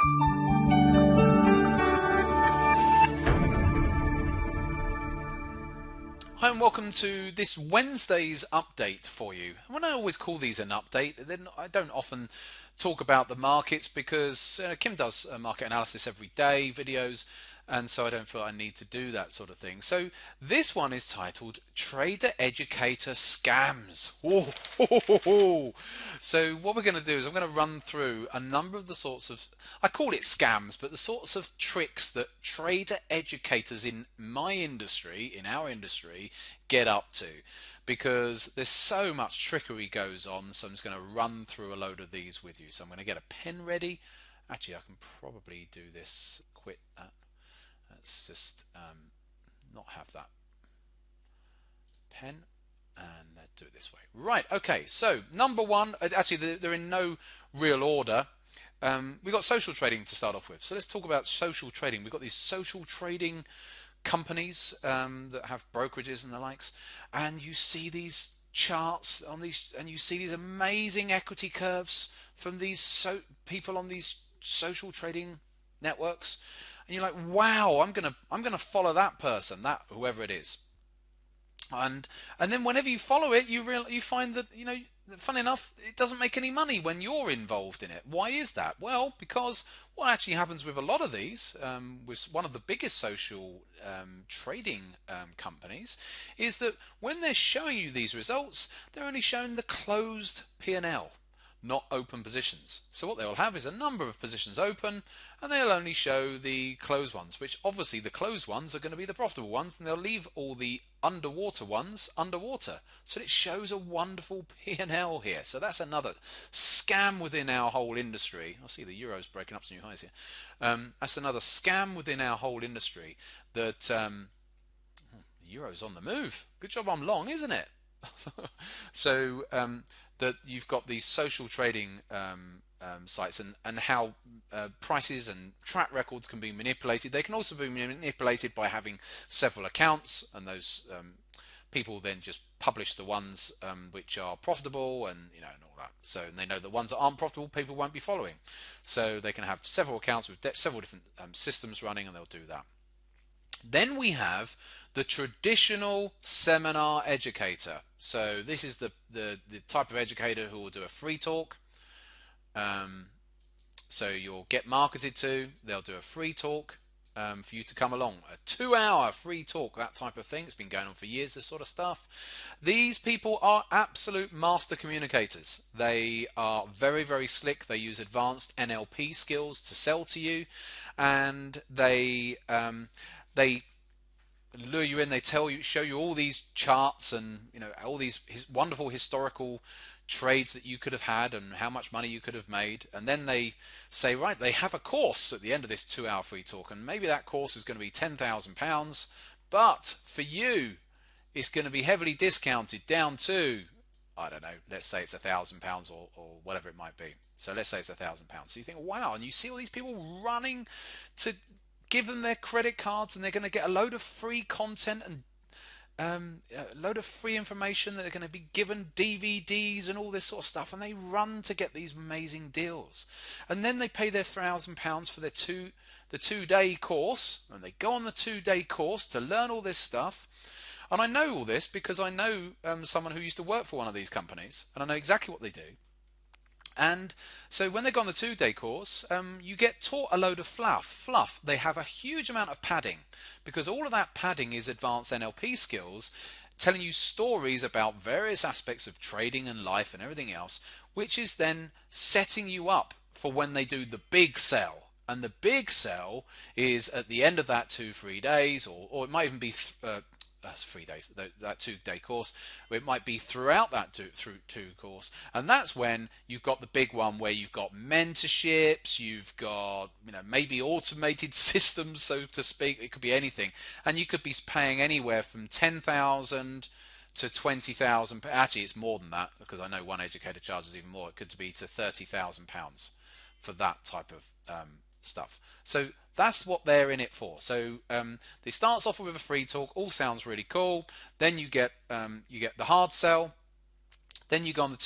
Hi and welcome to this Wednesday's update for you. When I always call these an update, then I don't often talk about the markets because Kim does market analysis every day, videos, and so I don't feel I need to do that sort of thing. So this one is titled Trader Educator Scams. Ooh. So what we're going to do is I'm going to run through a number of the sorts of, I call it scams, but the sorts of tricks that trader educators in my industry, in our industry, get up to. Because there's so much trickery goes on, so I'm just going to run through a load of these with you. So I'm going to get a pen ready. Actually, I can probably do this. Quit that. Let's just not have that pen and do it this way. Right, okay, so number one, actually they're in no real order. We've got social trading to start off with. So let's talk about social trading. We've got these social trading companies that have brokerages and the likes, and you see these charts on these, and you see these amazing equity curves from these people on these social trading networks, and you're like, wow, I'm gonna follow that person, that whoever it is. And then whenever you follow it, you find that, funny enough, it doesn't make any money when you're involved in it. Why is that? Well, because what actually happens with a lot of these, with one of the biggest social trading companies, is that when they're showing you these results, they're only showing the closed P&L, not open positions. So what they'll have is a number of positions open, and they'll only show the closed ones, which obviously the closed ones are going to be the profitable ones, and they'll leave all the underwater ones underwater. So it shows a wonderful P&L here. So that's another scam within our whole industry. I see the euro's breaking up to new highs here. That's another scam within our whole industry that the euro's on the move. Good job I'm long, isn't it? So that you've got these social trading sites, and how prices and track records can be manipulated. They can also be manipulated by having several accounts, and those people then just publish the ones which are profitable, and and all that. So and they know the ones that aren't profitable, people won't be following. So they can have several accounts with several different systems running, and they'll do that. Then we have the traditional seminar educator. So this is the type of educator who will do a free talk. So you'll get marketed to, they'll do a free talk for you to come along. A 2-hour free talk, that type of thing. It's been going on for years, this sort of stuff. These people are absolute master communicators. They are very, very slick. They use advanced NLP skills to sell to you, and they lure you in. They show you all these charts, and all these wonderful historical trades that you could have had and how much money you could have made. And then they say, right, they have a course at the end of this 2-hour free talk, and maybe that course is going to be £10,000, but for you it's going to be heavily discounted down to, I don't know, let's say it's £1,000, or whatever it might be. So let's say it's £1,000. So you think, wow, and you see all these people running to give them their credit cards, and they're going to get a load of free content and a load of free information, that they're going to be given DVDs and all this sort of stuff, and they run to get these amazing deals. And then they pay their £1,000 for the 2-day course, and they go on the 2-day course to learn all this stuff. And I know all this because I know someone who used to work for one of these companies, and I know exactly what they do. And so when they go on the 2-day course, you get taught a load of fluff. They have a huge amount of padding, because all of that padding is advanced NLP skills, telling you stories about various aspects of trading and life and everything else, which is then setting you up for when they do the big sell. And the big sell is at the end of that 2-3 days, or it might even be 3 days, that 2-day course. It might be throughout that two course, and that's when you've got the big one, where you've got mentorships, you've got maybe automated systems, so to speak. It could be anything, and you could be paying anywhere from 10,000 to 20,000. Actually, it's more than that, because I know one educator charges even more. It could be to £30,000 for that type of stuff. So that's what they're in it for. So it starts off with a free talk. All sounds really cool. Then you get the hard sell. Then you go on the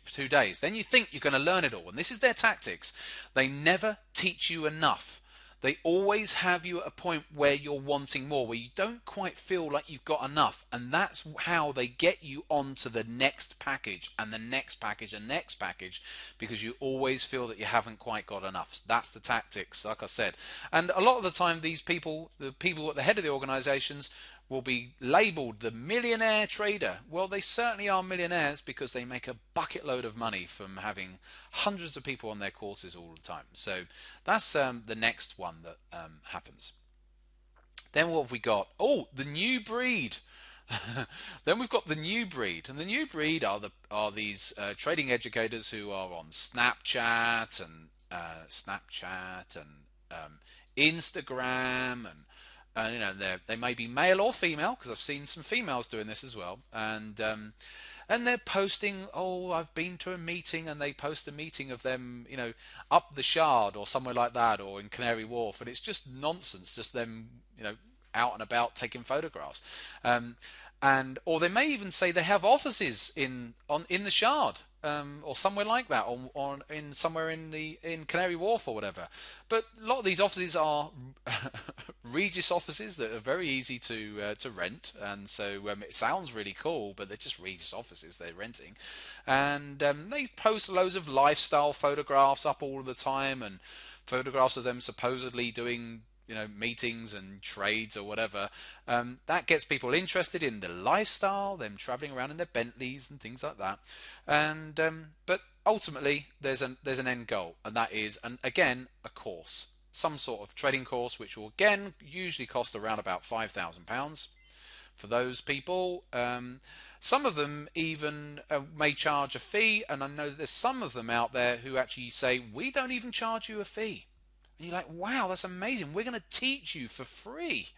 2 days. Then you think you're going to learn it all. And this is their tactics. They never teach you enough. They always have you at a point where you're wanting more, where you don't quite feel like you've got enough. And that's how they get you on to the next package and the next package and next package, because you always feel that you haven't quite got enough. So that's the tactics, like I said. And a lot of the time, these people, the people at the head of the organizations, will be labeled the millionaire trader. Well, they certainly are millionaires because they make a bucket load of money from having hundreds of people on their courses all the time. So that's the next one that happens. Then what have we got? Oh, the new breed. Then we've got the new breed, and the new breed are these trading educators who are on Snapchat and Instagram, and they may be male or female, because I've seen some females doing this as well, and they're posting, oh, I've been to a meeting, and they post a meeting of them, up the Shard or somewhere like that, or in Canary Wharf, and it's just nonsense, just them, out and about taking photographs, or they may even say they have offices in the Shard, or somewhere like that, or somewhere in Canary Wharf or whatever. But a lot of these offices are Regis offices that are very easy to rent, and so it sounds really cool, but they're just Regis offices they're renting, and they post loads of lifestyle photographs up all the time, and photographs of them supposedly doing meetings and trades or whatever. That gets people interested in the lifestyle, them traveling around in their Bentleys and things like that. And but ultimately, there's an end goal, and that is, again, a course, some sort of trading course, which will again usually cost around about £5,000 for those people. Some of them even may charge a fee, and I know that there's some of them out there who actually say, we don't even charge you a fee. And you're like, wow, that's amazing. We're going to teach you for free.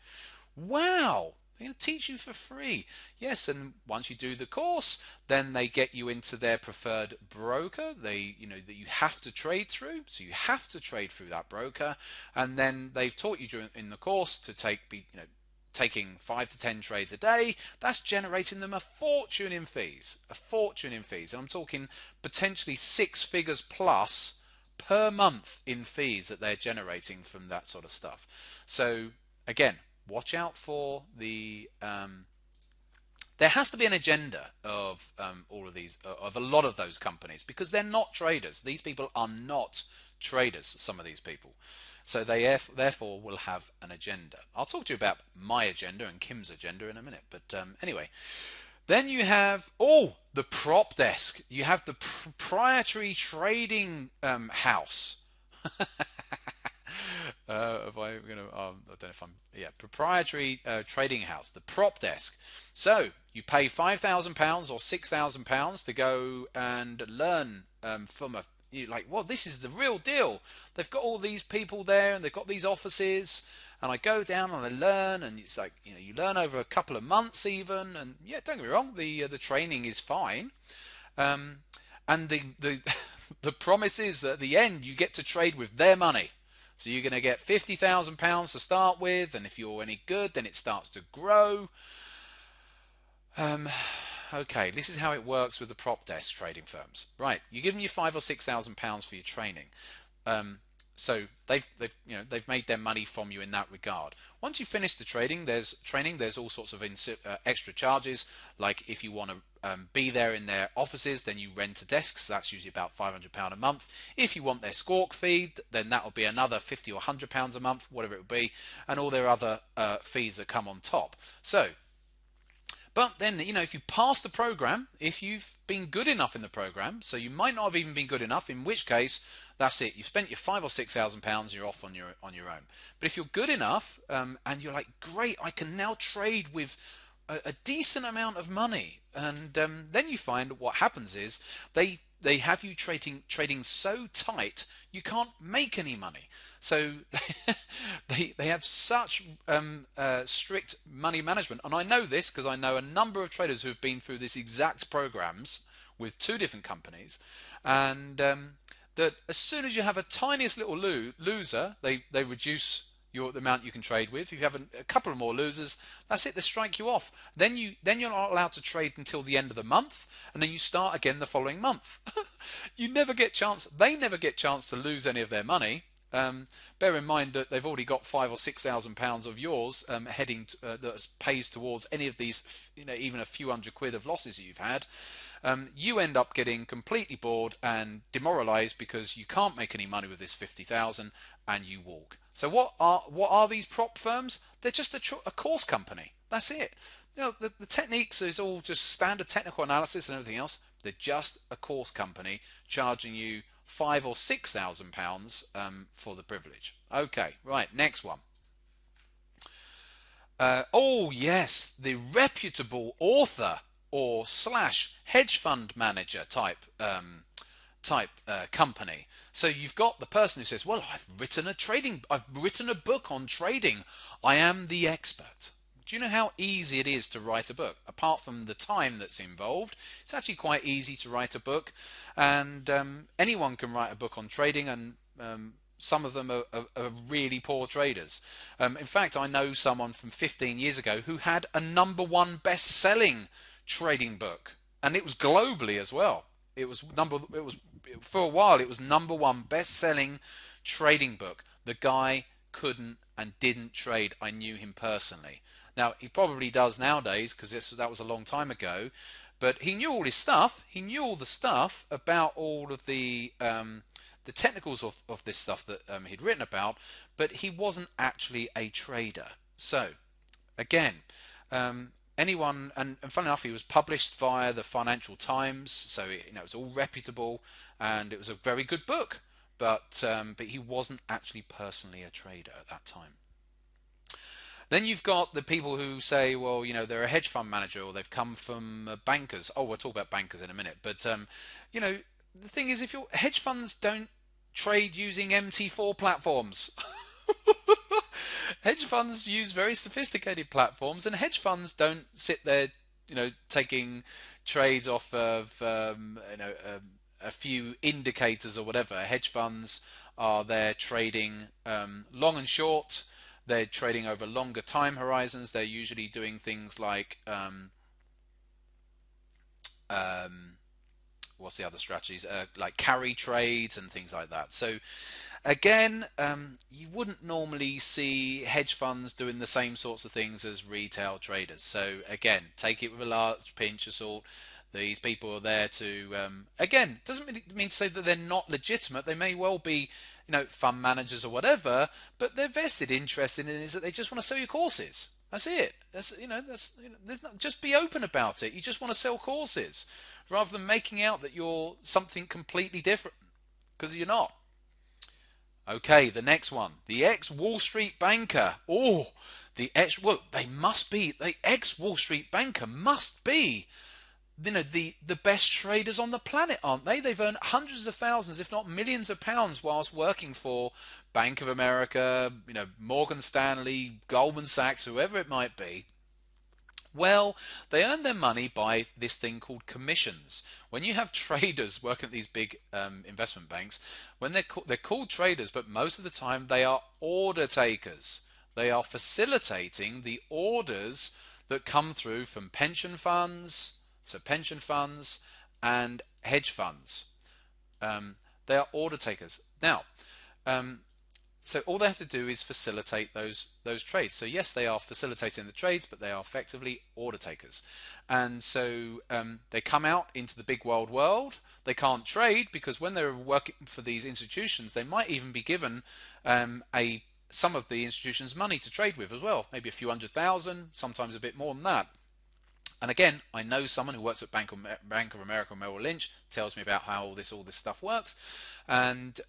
Wow. They're going to teach you for free. Yes, and once you do the course, then they get you into their preferred broker. That you have to trade through. So you have to trade through that broker. And then they've taught you in the course to taking 5 to 10 trades a day. That's generating them a fortune in fees. A fortune in fees. And I'm talking potentially 6 figures plus per month in fees that they're generating from that sort of stuff. So again, watch out for the there has to be an agenda of all of these, of a lot of those companies, because they're not traders. These people are not traders, some of these people. So they therefore will have an agenda. I'll talk to you about my agenda and Kim's agenda in a minute, but anyway. Then you have, the prop desk. You have the proprietary trading house. Proprietary trading house, the prop desk. So you pay £5,000 or £6,000 to go and learn from you're like, well, this is the real deal. They've got all these people there, and they've got these offices. And I go down and I learn, and it's like, you learn over a couple of months even, and yeah, don't get me wrong, the training is fine, and the the promise is that at the end you get to trade with their money. So you're going to get £50,000 to start with, and if you're any good, then it starts to grow. Okay, this is how it works with the prop desk trading firms. Right, you're giving you £5,000 or £6,000 for your training. So they've made their money from you in that regard. Once you finish the trading, there's all sorts of extra charges. Like if you want to be there in their offices, then you rent a desk. So that's usually about £500 a month. If you want their squawk feed, then that will be another £50 or £100 a month, whatever it will be, and all their other fees that come on top. But then, if you pass the program, if you've been good enough in the program, so you might not have even been good enough, in which case, that's it. You've spent your £5,000 or £6,000, you're off on your own. But if you're good enough, and you're like, great, I can now trade with a decent amount of money, and then you find what happens is they have you trading so tight you can't make any money. So they have such strict money management, and I know this because I know a number of traders who have been through this exact programs with 2 different companies, and that as soon as you have a tiniest little loser, they reduce the amount you can trade with. If you have a couple of more losers, that's it. They strike you off. Then you're not allowed to trade until the end of the month, and then you start again the following month. You never get chance. They never get chance to lose any of their money. Bear in mind that they've already got £5,000 or £6,000 of yours heading that pays towards any of these, even a few £100 of losses that you've had. You end up getting completely bored and demoralised because you can't make any money with this 50,000, and you walk. So what are these prop firms? They're just a course company. That's it. The techniques is all just standard technical analysis and everything else. They're just a course company charging you £5,000 or £6,000 for the privilege. Okay, right, next one. Oh yes, the reputable author or slash hedge fund manager type company. So you've got the person who says, "Well, I've written a book on trading. I am the expert." Do you know how easy it is to write a book? Apart from the time that's involved, it's actually quite easy to write a book, and anyone can write a book on trading, and some of them are really poor traders. In fact, I know someone from 15 years ago who had a #1 best-selling trading book, and it was globally as well. It was for a while. It was #1 best-selling trading book. The guy couldn't and didn't trade. I knew him personally. Now he probably does nowadays because that was a long time ago. But he knew all his stuff. He knew all the stuff about all of the technicals of this stuff that he'd written about. But he wasn't actually a trader. So again, anyone, and funnily enough, he was published via the Financial Times, so it was all reputable, and it was a very good book. But he wasn't actually personally a trader at that time. Then you've got the people who say, well, they're a hedge fund manager or they've come from bankers. Oh, we'll talk about bankers in a minute. But the thing is, if your hedge funds don't trade using MT4 platforms. Hedge funds use very sophisticated platforms, and hedge funds don't sit there, taking trades off of, a few indicators or whatever. Hedge funds are there trading long and short. They're trading over longer time horizons. They're usually doing things like what's the other strategies? Like carry trades and things like that. So again, you wouldn't normally see hedge funds doing the same sorts of things as retail traders. So again, take it with a large pinch of salt. These people are there to, again, doesn't mean to say that they're not legitimate. They may well be, fund managers or whatever, but their vested interest in it is that they just want to sell you courses. That's it. Just be open about it. You just want to sell courses, rather than making out that you're something completely different, because you're not. Okay, the next one, the ex-Wall Street banker. Oh, the ex-Wall Street banker must be the best traders on the planet, aren't they? They've earned hundreds of thousands, if not millions of pounds, whilst working for Bank of America, Morgan Stanley, Goldman Sachs, whoever it might be. Well, they earn their money by this thing called commissions. When you have traders working at these big investment banks, when they're called traders, but most of the time they are order takers. They are facilitating the orders that come through from pension funds and hedge funds. They are order takers. Now, so all they have to do is facilitate those trades. So yes, they are facilitating the trades, but they are effectively order takers. And so they come out into the big world. They can't trade because when they're working for these institutions, they might even be given some of the institutions' money to trade with as well. Maybe a few 100,000, sometimes a bit more than that. And again, I know someone who works at Bank of America, Merrill Lynch, tells me about how all this stuff works. And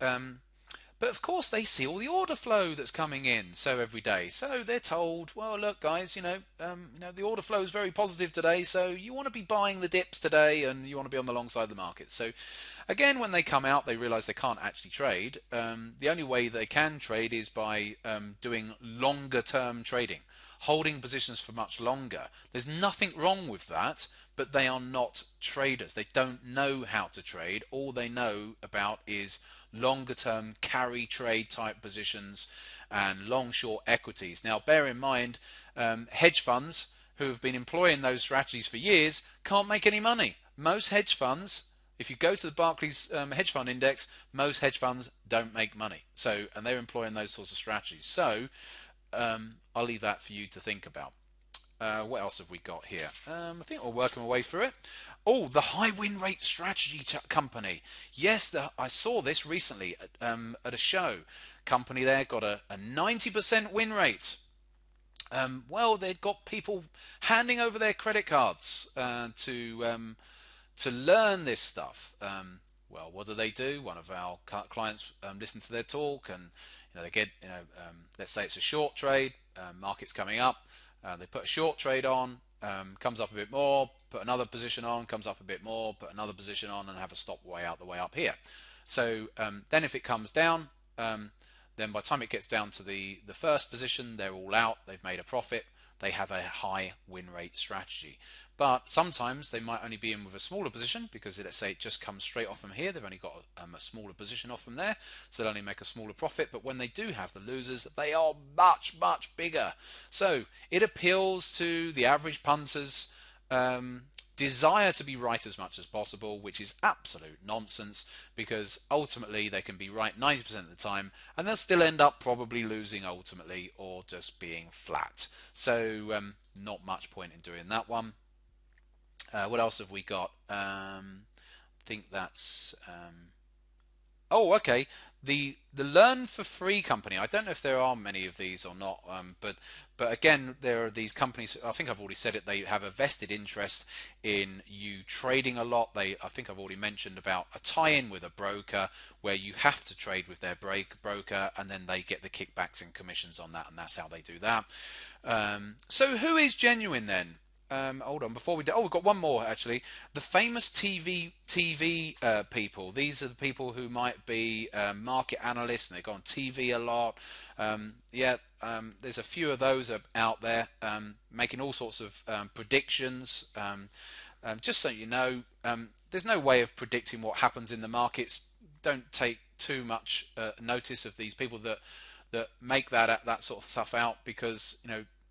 but of course, they see all the order flow that's coming in every day. So they're told, well, look, guys, the order flow is very positive today. So you want to be buying the dips today, and you want to be on the long side of the market. So again, when they come out, they realise they can't actually trade. The only way they can trade is by doing longer term trading, holding positions for much longer. There's nothing wrong with that, but they are not traders. They don't know how to trade. All they know about is longer term carry trade type positions and long short equities. Now, bear in mind, hedge funds who have been employing those strategies for years can't make any money. Most hedge funds, if you go to the Barclays hedge fund index, most hedge funds don't make money. So, and they're employing those sorts of strategies. So, I'll leave that for you to think about. What else have we got here? I think we're working our way through it. Oh, the high win rate strategy company. Yes, I saw this recently at a show. Company there got a 90% win rate. Well, they'd got people handing over their credit cards to learn this stuff. Well, what do? One of our clients listened to their talk, and they get let's say it's a short trade, market's coming up, they put a short trade on, comes up a bit more, put another position on, comes up a bit more, put another position on, and have a stop way out the way up here. So then if it comes down, then by the time it gets down to the first position, they're all out, they've made a profit, they have a high win rate strategy. But sometimes they might only be in with a smaller position because let's say it just comes straight off from here, they've only got a smaller position off from there, so they'll only make a smaller profit. But when they do have the losers, they are much, much bigger. So it appeals to the average punter's desire to be right as much as possible, which is absolute nonsense, because ultimately they can be right 90% of the time and they'll still end up probably losing ultimately, or just being flat. So not much point in doing that one. What else have we got? I think that's oh, okay. The Learn for Free company. I don't know if there are many of these or not, but again, there are these companies. I think I've already said it. They have a vested interest in you trading a lot. I think I've already mentioned about a tie-in with a broker where you have to trade with their broker, and then they get the kickbacks and commissions on that, and that's how they do that. So who is genuine then? Hold on, before we do, we've got one more actually. The famous TV people. These are the people who might be market analysts, and they go on TV a lot. There's a few of those out there making all sorts of predictions. Just so you know, there's no way of predicting what happens in the markets. Don't take too much notice of these people that make that sort of stuff out, because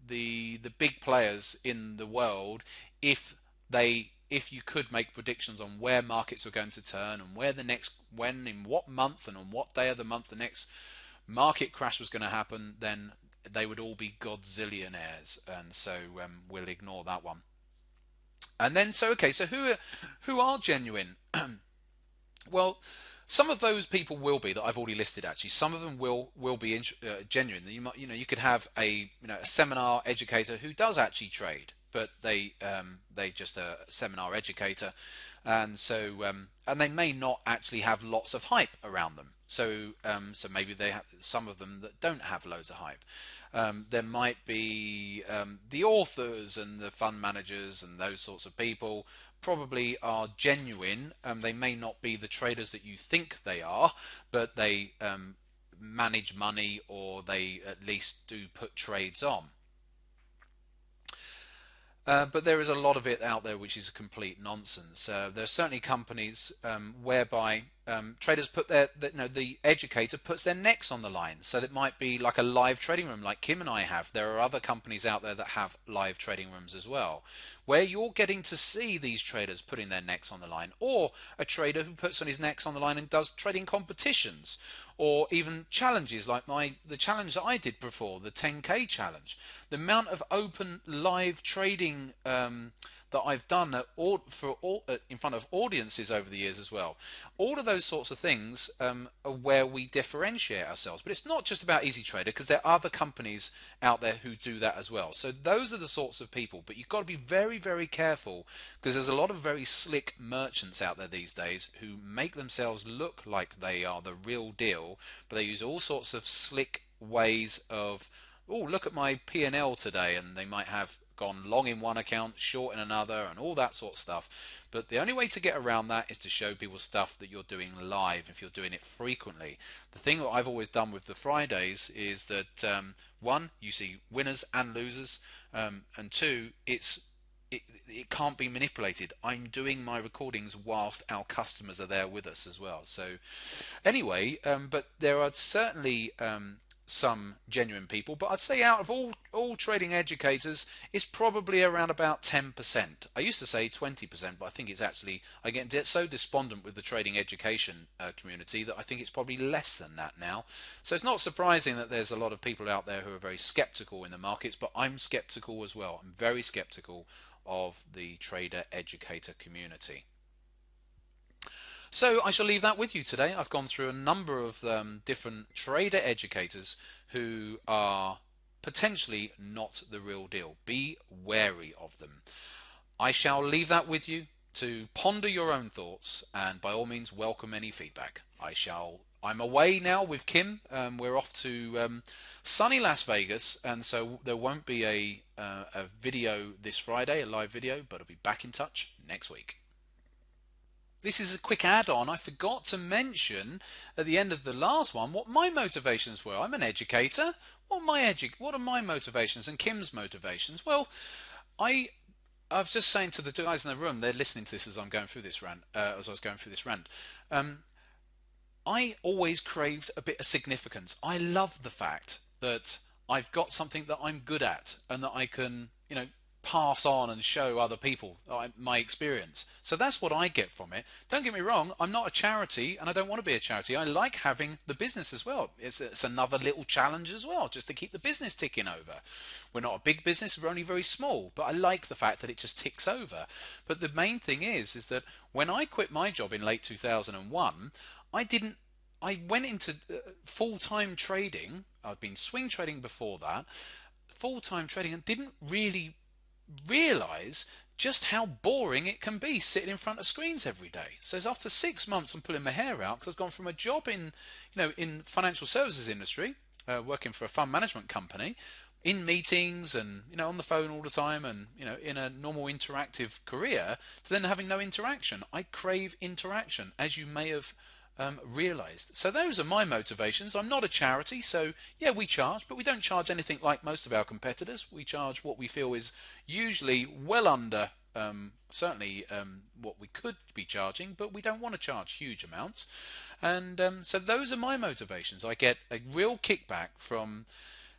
the big players in the world, if you could make predictions on where markets are going to turn and when in what month and on what day of the month the next market crash was going to happen, then they would all be godzillionaires. And so we'll ignore that one. And then so who are genuine? Well, some of those people will be, that I've already listed actually. Some of them will be genuine. You could have a seminar educator who does actually trade, but they just a seminar educator, and so and they may not actually have lots of hype around them. So maybe they have some of them that don't have loads of hype. There might be the authors and the fund managers and those sorts of people probably are genuine. They may not be the traders that you think they are, but they manage money, or they at least do put trades on. But there is a lot of it out there which is complete nonsense. There are certainly companies whereby traders put the educator puts their necks on the line. So it might be like a live trading room like Kim and I have. There are other companies out there that have live trading rooms as well, where you're getting to see these traders putting their necks on the line, or a trader who puts on his necks on the line and does trading competitions, or even challenges like the challenge that I did before, the 10K challenge. The amount of open live trading that I've done in front of audiences over the years as well. All of those sorts of things are where we differentiate ourselves. But it's not just about Easy Trader, because there are other companies out there who do that as well. So those are the sorts of people. But you've got to be very, very careful, because there's a lot of very slick merchants out there these days who make themselves look like they are the real deal, but they use all sorts of slick ways of, look at my P&L today, and they might have gone long in one account, short in another, and all that sort of stuff. But the only way to get around that is to show people stuff that you're doing live, if you're doing it frequently. The thing that I've always done with the Fridays is that one, you see winners and losers, and two, it's it can't be manipulated. I'm doing my recordings whilst our customers are there with us as well. So anyway, but there are certainly some genuine people, but I'd say out of all trading educators, it's probably around about 10%. I used to say 20%, but I think it's actually, I get so despondent with the trading education community that I think it's probably less than that now. So it's not surprising that there's a lot of people out there who are very skeptical in the markets, but I'm skeptical as well. I'm very skeptical of the trader educator community. So I shall leave that with you today. I've gone through a number of different trader educators who are potentially not the real deal. Be wary of them. I shall leave that with you to ponder your own thoughts, and by all means welcome any feedback. I'm away now with Kim. We're off to sunny Las Vegas, and so there won't be a video this Friday, a live video, but I'll be back in touch next week. This is a quick add-on. I forgot to mention at the end of the last one what my motivations were. I'm an educator. What are my motivations and Kim's motivations? Well, I've just saying to the guys in the room, they're listening to this as I'm going through this rant. As I was going through this rant, I always craved a bit of significance. I love the fact that I've got something that I'm good at and that I can, pass on and show other people my experience. So that's what I get from it. Don't get me wrong, I'm not a charity and I don't want to be a charity. I like having the business as well. It's another little challenge as well, just to keep the business ticking over. We're not a big business, we're only very small, but I like the fact that it just ticks over. But the main thing is that when I quit my job in late 2001, I went into full-time trading. I'd been swing trading before that, full-time trading, and didn't really realize just how boring it can be sitting in front of screens every day. So after 6 months I'm pulling my hair out because I've gone from a job in financial services industry, working for a fund management company, in meetings and on the phone all the time, and in a normal interactive career, to then having no interaction. I crave interaction, as you may have realized. So those are my motivations. I'm not a charity, so yeah, we charge, but we don't charge anything like most of our competitors. We charge what we feel is usually well under certainly what we could be charging, but we don't want to charge huge amounts. And so those are my motivations. I get a real kickback from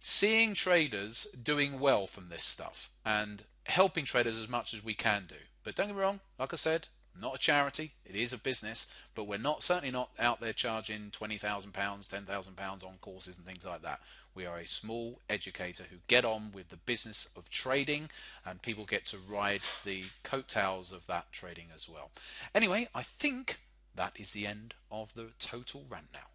seeing traders doing well from this stuff and helping traders as much as we can do. But don't get me wrong, like I said, not a charity, it is a business, but we're certainly not out there charging £20,000, £10,000 on courses and things like that. We are a small educator who get on with the business of trading, and people get to ride the coattails of that trading as well. Anyway, I think that is the end of the total rant now.